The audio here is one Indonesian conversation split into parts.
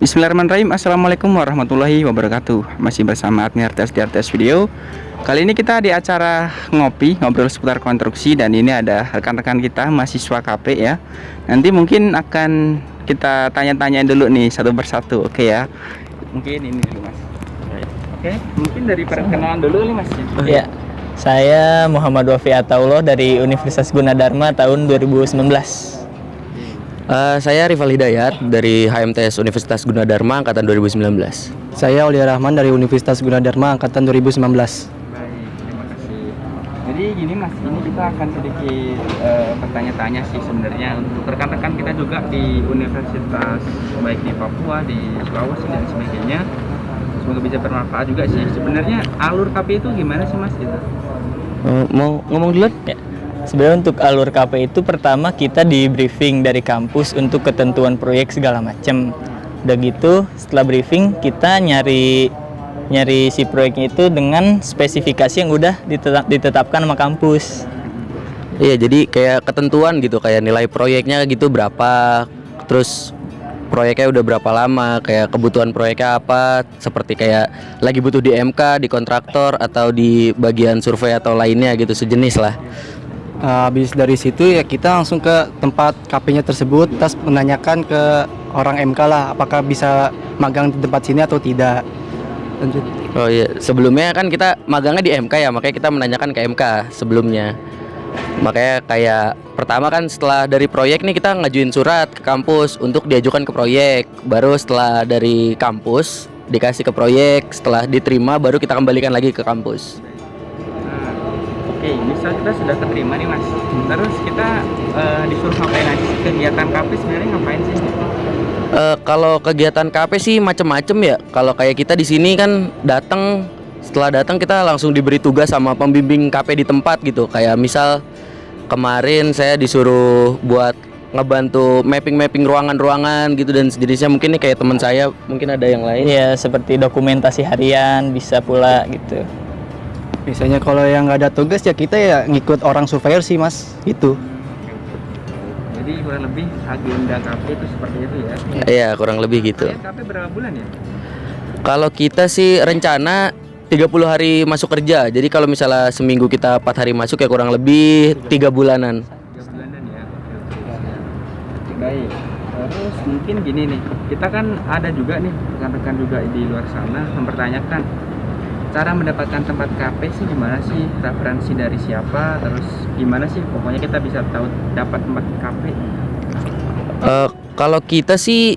Bismillahirrahmanirrahim. Assalamualaikum warahmatullahi wabarakatuh. Masih bersama Admin RTS di RTS Video. Kali ini kita di acara ngobrol seputar konstruksi. Dan ini ada rekan-rekan kita mahasiswa KP ya. Nanti mungkin akan kita tanya-tanyain dulu nih satu persatu. Oke ya. Mungkin ini dulu mas. Oke, mungkin dari perkenalan dulu nih mas. Ya, saya Muhammad Wafi Ataullah dari Universitas Gunadarma tahun 2019. Saya Rival Hidayat dari HMTS Universitas Gunadarma angkatan 2019. Saya Aulia Rahman dari Universitas Gunadarma angkatan 2019. Baik, terima kasih. Jadi gini mas, ini kita akan sedikit bertanya-tanya sih sebenarnya untuk rekan-rekan kita juga di universitas baik di Papua, di Sulawesi dan sebagainya. Semoga bisa bermanfaat juga sih. Sebenarnya alur KP itu gimana sih mas gitu? Mau ngomong duluan? Ya. Sebenarnya untuk alur KP itu pertama kita di briefing dari kampus untuk ketentuan proyek segala macam. Udah gitu setelah briefing kita nyari si proyeknya itu dengan spesifikasi yang udah ditetapkan sama kampus. Iya, jadi kayak ketentuan gitu, kayak nilai proyeknya gitu berapa, terus proyeknya udah berapa lama, kayak kebutuhan proyeknya apa, seperti kayak lagi butuh di MK, di kontraktor, atau di bagian survei atau lainnya gitu, sejenis lah. Habis dari situ ya kita langsung ke tempat KP-nya tersebut, terus menanyakan ke orang MK lah apakah bisa magang di tempat sini atau tidak. Lanjut. Oh iya, sebelumnya kan kita magangnya di MK ya, makanya kita menanyakan ke MK sebelumnya. Makanya kayak pertama kan setelah dari proyek nih kita ngajuin surat ke kampus untuk diajukan ke proyek. Baru setelah dari kampus dikasih ke proyek, setelah diterima baru kita kembalikan lagi ke kampus. Oke, misal kita sudah keterima nih mas. Terus kita disuruh ngapain aja sih? Kegiatan KP sebenarnya ngapain sih? Kalau kegiatan KP sih macem-macem ya. Kalau kayak kita di sini kan datang, setelah datang kita langsung diberi tugas sama pembimbing KP di tempat gitu. Kayak misal kemarin saya disuruh buat ngebantu mapping ruangan-ruangan gitu dan sejenisnya. Mungkin nih kayak teman saya, mungkin ada yang lain. Ya seperti dokumentasi harian bisa pula gitu. Biasanya kalau yang nggak ada tugas ya kita ya ngikut orang surveyor sih mas, itu. Jadi kurang lebih agenda KP itu seperti itu ya? Iya, kurang lebih gitu. Kalian KP berapa bulan ya? Kalau kita sih rencana 30 hari masuk kerja. Jadi kalau misalnya seminggu kita 4 hari masuk ya kurang lebih 3 bulanan. 3 bulanan ya? Oke, baik. Terus mungkin gini nih, kita kan ada juga nih rekan-rekan juga di luar sana mempertanyakan cara mendapatkan tempat KP sih gimana sih, referensi dari siapa, terus gimana sih pokoknya kita bisa tahu dapat tempat KP. Kalau kita sih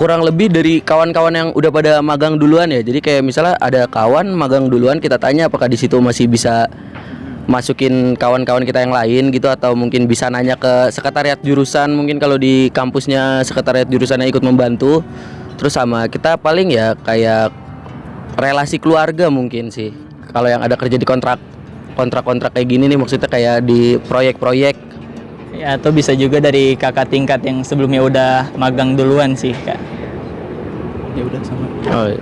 kurang lebih dari kawan-kawan yang udah pada magang duluan ya. Jadi kayak misalnya ada kawan magang duluan, kita tanya apakah di situ masih bisa masukin kawan-kawan kita yang lain gitu, atau mungkin bisa nanya ke sekretariat jurusan, mungkin kalau di kampusnya sekretariat jurusannya ikut membantu. Terus sama kita paling ya kayak relasi keluarga mungkin sih. Kalau yang ada kerja di kontrak kayak gini nih, maksudnya kayak di proyek-proyek. Ya, atau bisa juga dari kakak tingkat yang sebelumnya udah magang duluan sih kak. Ya udah sama. Oh, iya.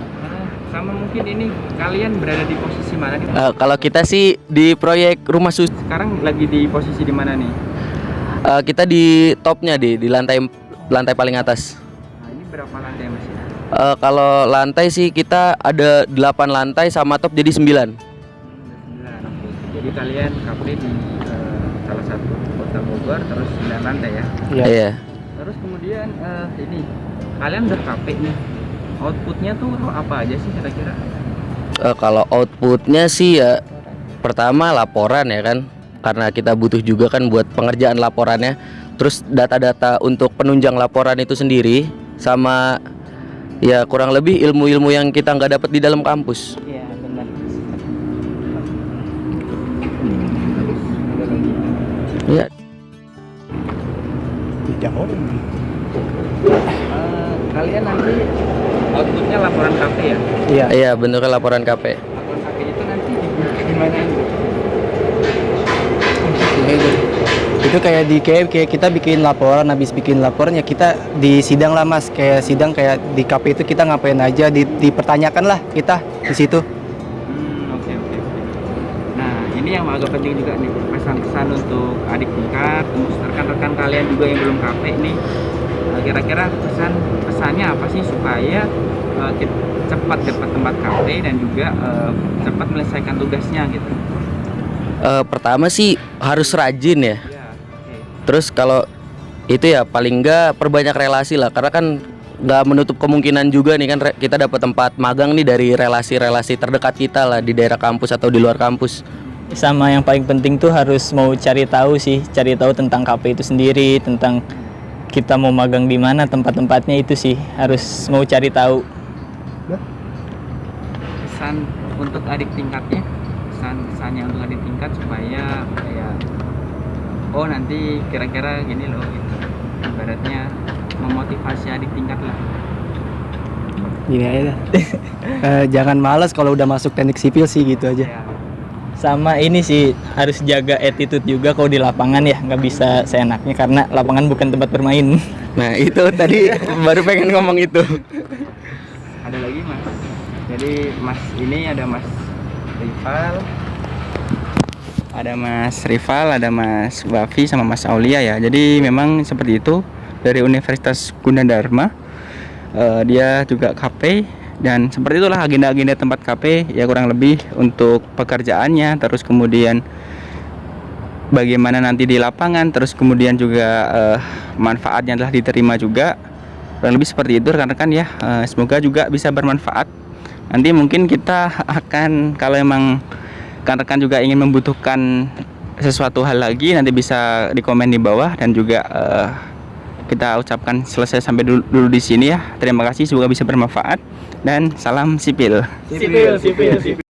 Sama mungkin ini kalian berada di posisi mana nih? Kalau kita sih di proyek rumah susun. Sekarang lagi di posisi di mana nih? Kita di topnya di lantai paling atas. Nah, ini berapa lantai mas? Kalau lantai sih kita ada 8 lantai sama top jadi 9. 9. Jadi kalian KP di salah satu kota Bogor, terus 9 lantai ya? Iya. Terus kemudian ini kalian udah KP nih, outputnya tuh apa aja sih kira-kira? Kalau outputnya sih ya pertama laporan ya kan, karena kita butuh juga kan buat pengerjaan laporannya. Terus data-data untuk penunjang laporan itu sendiri, sama ya kurang lebih ilmu-ilmu yang kita nggak dapat di dalam kampus. Iya benar. Ya. Kalian nanti outputnya laporan KP ya? Iya. Iya, bentuknya laporan KP. Laporan KP itu nanti gimana? Itu kayak kita bikin laporan, habis bikin laporan ya kita di sidang lah mas, kayak sidang kayak di KP itu kita ngapain aja, dipertanyakan lah kita di situ. Oke. Nah ini yang agak penting juga nih, pesan-pesan untuk adik tingkat, untuk rekan-rekan kalian juga yang belum KP nih. Kira-kira pesannya apa sih supaya kita cepat dapat tempat KP dan juga cepat menyelesaikan tugasnya gitu? Pertama sih harus rajin ya. Ya, oke. Terus kalau itu ya paling enggak perbanyak relasi lah, karena kan nggak menutup kemungkinan juga nih kan kita dapat tempat magang nih dari relasi-relasi terdekat kita lah di daerah kampus atau di luar kampus. Sama yang paling penting tuh harus mau cari tahu sih, cari tahu tentang KP itu sendiri, tentang kita mau magang di mana, tempat-tempatnya itu sih harus mau cari tahu. Pesan untuk adik tingkatnya, pesannya untuk adik tingkat supaya kayak oh nanti kira-kira gini loh gitu, ibaratnya memotivasi adik tingkat lah. Gini aja dah. Jangan malas kalau udah masuk teknik sipil sih, gitu aja. Ya, Sama ini sih harus jaga attitude juga kalau di lapangan ya, nggak bisa seenaknya karena lapangan bukan tempat bermain. Nah itu tadi baru pengen ngomong itu. ada lagi mas. Jadi mas ini ada mas Rival, ada mas Wafi sama mas Aulia ya. Jadi memang seperti itu dari Universitas Gunadarma. Dia juga KP. Dan seperti itulah agenda-agenda tempat KP ya kurang lebih untuk pekerjaannya, terus kemudian bagaimana nanti di lapangan, terus kemudian juga manfaatnya telah diterima juga, kurang lebih seperti itu rekan-rekan ya. Semoga juga bisa bermanfaat. Nanti mungkin kita akan, kalau emang rekan-rekan juga ingin membutuhkan sesuatu hal lagi, nanti bisa di komen di bawah. Dan juga kita ucapkan selesai sampai dulu di sini ya. Terima kasih, semoga bisa bermanfaat dan salam sipil. Sipil.